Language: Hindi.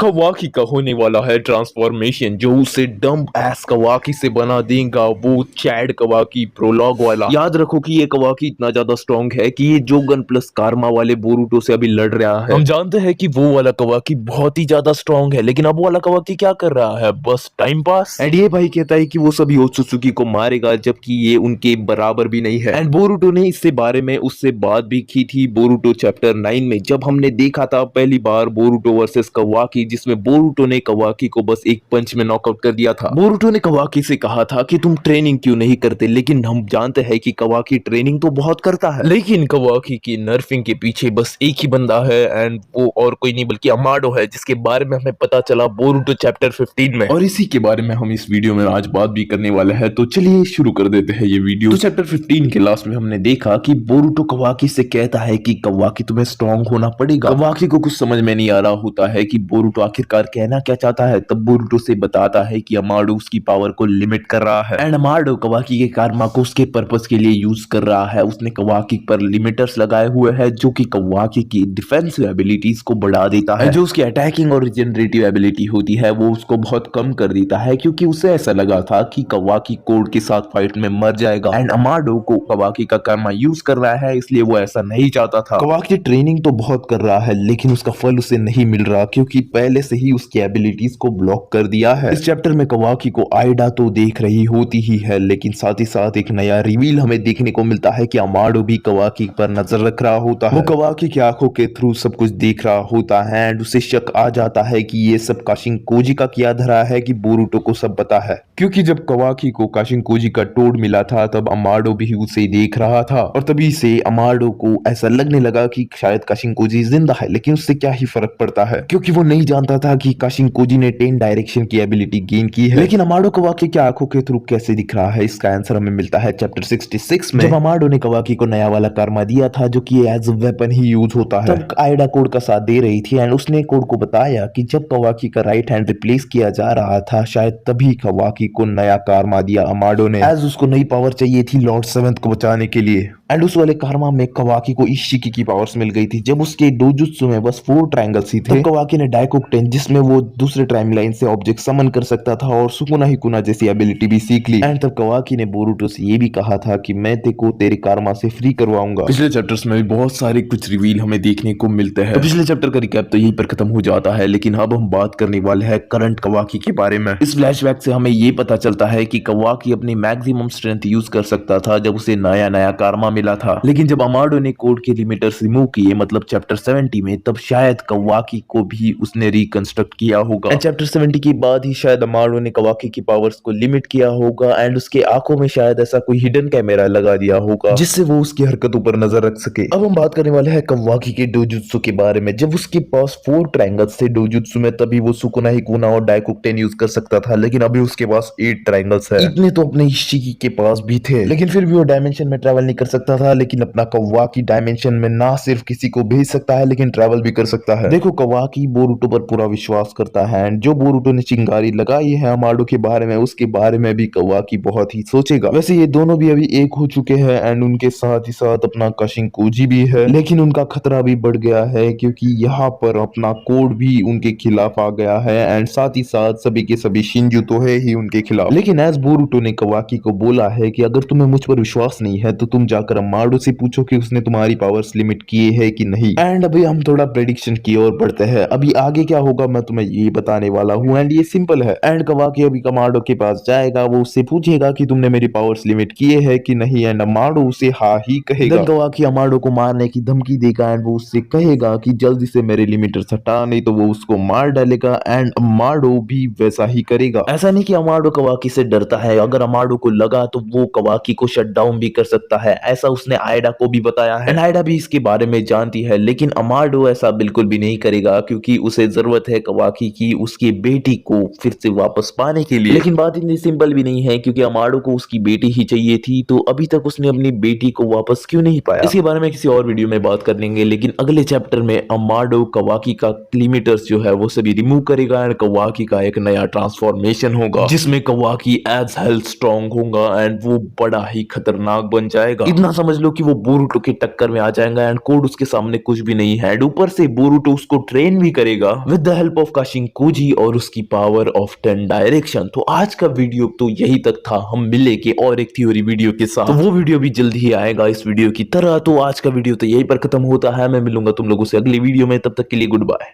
कवाकी का होने वाला है ट्रांसफॉर्मेशन जो उसे डम्ब एस कवाकी से बना देगा, वो चैड कवाकी प्रोलॉग वाला। याद रखो कि ये कवाकी इतना ज्यादा स्ट्रॉन्ग है कि ये जोगन प्लस कारमा वाले बोरुटो से अभी लड़ रहा है। हम जानते हैं कि वो वाला कवाकी बहुत ही ज्यादा स्ट्रॉन्ग है, लेकिन अब वाला कवाकी क्या कर रहा है, बस टाइम पास। एंड ये भाई कहता है कि वो सभी ओत्सुत्सुकी को मारेगा, जबकि ये उनके बराबर भी नहीं है। एंड बोरुटो ने इससे बारे में उससे बात भी की थी बोरुटो चैप्टर 9 में, जब हमने देखा था पहली बार बोरुटो वर्सेस कवाकी, जिसमें बोरुटो ने कवाकी को बस एक पंच में नॉकआउट कर दिया था। बोरुटो ने कवाकी से कहा था कि तुम ट्रेनिंग क्यों नहीं करते, लेकिन हम जानते हैं कि कवाकी ट्रेनिंग तो बहुत करता है, लेकिन कवाकी की नर्फिंग के पीछे बस एक ही बंदा है एंड वो और कोई नहीं बल्कि अमाडो है, जिसके बारे में हमें पता चला बोरुटो चैप्टर 15 में, और इसी के बारे में हम इस वीडियो में आज बात भी करने वाले हैं। तो चलिए शुरू कर देते हैं ये वीडियो। तो चैप्टर 15 के लास्ट में हमने देखा कि बोरुटो कवाकी से कहता है कि कवाकी तुम्हें स्ट्रॉन्ग होना पड़ेगा। कवाकी को कुछ समझ में नहीं आ रहा होता है कि बोरुटो आखिरकार कहना क्या चाहता है। तब बोरुटो से बताता है कि अमाडो उसकी पावर को लिमिट कर रहा है एंड अमाडो कवाकी के कारमा को उसके पर्पस के लिए यूज कर रहा है। उसने कवाकी पर लिमिटर्स लगाए हुए हैं जो कि कवाकी की डिफेंसिव एबिलिटीज को बढ़ा देता है, जो उसकी अटैकिंग और रिजनरेटिव एबिलिटी होती है वो उसको बहुत कम कर देता है, क्योंकि उसे ऐसा लगा था कि कवाकी कोड के साथ फाइट में मर जाएगा एंड अमाडो को कवाकी का कारमा यूज कर रहा है, इसलिए वो ऐसा नहीं चाहता था। कवाकी ट्रेनिंग तो बहुत कर रहा है लेकिन उसका फल उसे नहीं मिल रहा, क्योंकि पहले से ही उसकी एबिलिटीज को ब्लॉक कर दिया है। इस चैप्टर में कवाकी को आइडा तो देख रही होती ही है, लेकिन साथ ही साथ एक नया रिवील हमें देखने को मिलता है कि अमाडो भी कवाकी पर नजर रख रहा होता है। वो कवाकी की आंखों के थ्रू सब कुछ देख रहा होता है एंड उसे शक आ जाता है कि ये सब काशिंकोजी का किया धरा है कि बोरुटो को सब पता है, क्योंकि जब कवाकी को काशिंकोजी का टोड मिला था तब अमाडो भी उसे देख रहा था और तभी से अमाडो को ऐसा लगने लगा कि शायद काशिंकोजी जिंदा है, लेकिन उससे क्या ही फर्क पड़ता है, क्योंकि वो नहीं जानता था कि काशिंकोजी ने 10 डायरेक्शन की एबिलिटी गेन की है। लेकिन अमाडो कवाकी की आंखों के थ्रू कैसे दिख रहा है, इसका आंसर हमें मिलता है चैप्टर 66 में, जब अमाडो ने कवाकी को नया वाला कारमा दिया था जो कि एज अ वेपन ही यूज होता है। तब आइडा कोड का साथ दे रही थी एंड उसने कोड को बताया कि जब कवाकी का राइट हैंड रिप्लेस किया जा रहा था शायद तभी कवाकी को नया कारमा दिया अमाडो ने, एज उसको नई पावर चाहिए थी लॉर्ड सेवेंथ को बचाने के लिए। एंड उस वाले कारमा में कवाकी को इशिकी की पावर्स मिल गई थी। जब उसके डोजुत्सु में बस 4 ट्रायंगल्स ही थे, तब कवाकी ने डाइकोक्टेन, जिसमें वो दूसरे टाइमलाइन से ऑब्जेक्ट समन कर सकता था, और सुकुना हिकुना जैसी एबिलिटी भी सीख ली। एंड तब कवाकी ने बोरुटो से ये भी कहा था कि मैं तेको तेरे कारमा से फ्री करवाऊंगा। पिछले चैप्टर्स में भी बहुत सारे कुछ रिवील हमें देखने को मिलते हैं। तो पिछले चैप्टर का रिकैप तो यहीं पर खत्म हो जाता है, लेकिन अब हम बात करने वाले हैं करंट कवाकी के बारे में। इस फ्लैशबैक से हमें ये पता चलता है कि कवाकी अपनी मैक्सिमम स्ट्रेंथ यूज कर सकता था जब उसे नया नया कारमा मिला था, लेकिन जब अमाडो ने कोड के लिमिटर्स रिमूव किए, मतलब चैप्टर 70 में, तब शायद कवाकी को भी उसने रिकंस्ट्रक्ट किया होगा। चैप्टर 70 के बाद ही शायद अमाडो ने कवाकी की पावर्स को लिमिट किया होगा एंड उसके आंखों में शायद ऐसा कोई हिडन कैमरा लगा दिया होगा जिससे वो उसकी हरकतों पर नजर रख सके। अब हम बात करने वाले हैं कवाकी के डोजुत्सु के बारे में। जब उसके पास 4 ट्रायंगल्स थे डोजुत्सु में, तभी वो सुकुना हिकुना और डाइकोक्टेन यूज कर सकता था, लेकिन अभी उसके पास 8 ट्रायंगल्स है। इतने तो अपने इशिकी के पास भी थे, लेकिन फिर भी वो डायमेंशन में ट्रैवल नहीं कर सकता था, लेकिन अपना कवाकी डायमेंशन में ना सिर्फ किसी को भेज सकता है लेकिन ट्रैवल भी कर सकता है। देखो कवाकी बोरुटो पर पूरा विश्वास करता है एंड जो बोरुटो ने चिंगारी लगाई है अमाडो के बारे में, उसके बारे में भी कवाकी बहुत ही सोचेगा। वैसे ये दोनों भी अभी एक हो चुके हैं एंड उनके साथ ही साथ अपना काशिंकोजी भी है, लेकिन उनका खतरा भी बढ़ गया है क्योंकि यहाँ पर अपना कोड भी उनके खिलाफ आ गया है एंड साथ ही साथ सभी के सभी शिंजू तो है ही उनके खिलाफ। लेकिन एज बोरुटो ने कवाकी को बोला है कि अगर तुम्हें मुझ पर विश्वास नहीं है तो तुम जाकर अमाडो से पूछो कि उसने तुम्हारी पावर्स लिमिट किए है कि नहीं। एंड अभी हम थोड़ा प्रेडिक्शन की ओर बढ़ते हैं। अभी आगे क्या होगा मैं तुम्हें ये बताने वाला हूँ एंड ये सिंपल है। एंड कवाकी अभी अमाडो के पास जाएगा, वो उससे पूछेगा कि तुमने मेरी पावर्स लिमिट किए है कि नहीं, एंड अमाडो उसे हाँ ही कहेगा। कवाकी अमाडो को मारने की धमकी देगा एंड वो उससे कहेगा कि जल्दी से मेरे लिमिटर्स हटा, नहीं तो वो उसको मार डालेगा एंड अमाडो भी वैसा ही करेगा। ऐसा नहीं कि अमाडो कवाकी से डरता है, अगर अमाडो को लगा तो वो कवाकी को शट डाउन भी कर सकता है, ऐसा उसने आइडा को भी बताया है एंड आइडा भी इसके बारे में जानती है। लेकिन अमाडो ऐसा बिल्कुल भी नहीं करेगा क्योंकि उसे जरूरत है कवाकी की उसकी बेटी को फिर से वापस पाने के लिए। लेकिन बात इतनी सिंपल भी नहीं है क्योंकि अमाडो को उसकी बेटी ही चाहिए थी, तो अभी तक उसने अपनी बेटी को वापस क्यों नहीं पाया, इसके बारे में किसी और वीडियो में बात कर लेंगे। लेकिन अगले चैप्टर में अमाडो कवाकी का लिमिटर्स जो है वो सभी रिमूव करेगा एंड कवाकी का एक नया ट्रांसफॉर्मेशन होगा जिसमें कवाकी एज हेल्थ स्ट्रॉन्ग होगा एंड वो बड़ा ही खतरनाक बन जाएगा। इतना इतना समझ लो कि वो बोरुटो के टक्कर में आ जाएगा एंड कोड उसके सामने कुछ भी नहीं है। ऊपर से बोरुटो उसको ट्रेन भी करेगा विद द हेल्प ऑफ काशिनकोजी और उसकी पावर ऑफ 10 डायरेक्शन। तो आज का वीडियो तो यही तक था, हम मिलेंगे और एक थ्योरी वीडियो के साथ। तो वो वीडियो भी जल्द ही आएगा इस वीडियो की तरह। तो आज का वीडियो तो यही पर खत्म होता है, मैं मिलूंगा तुम लोगों से अगली वीडियो में, तब तक के लिए गुड बाय।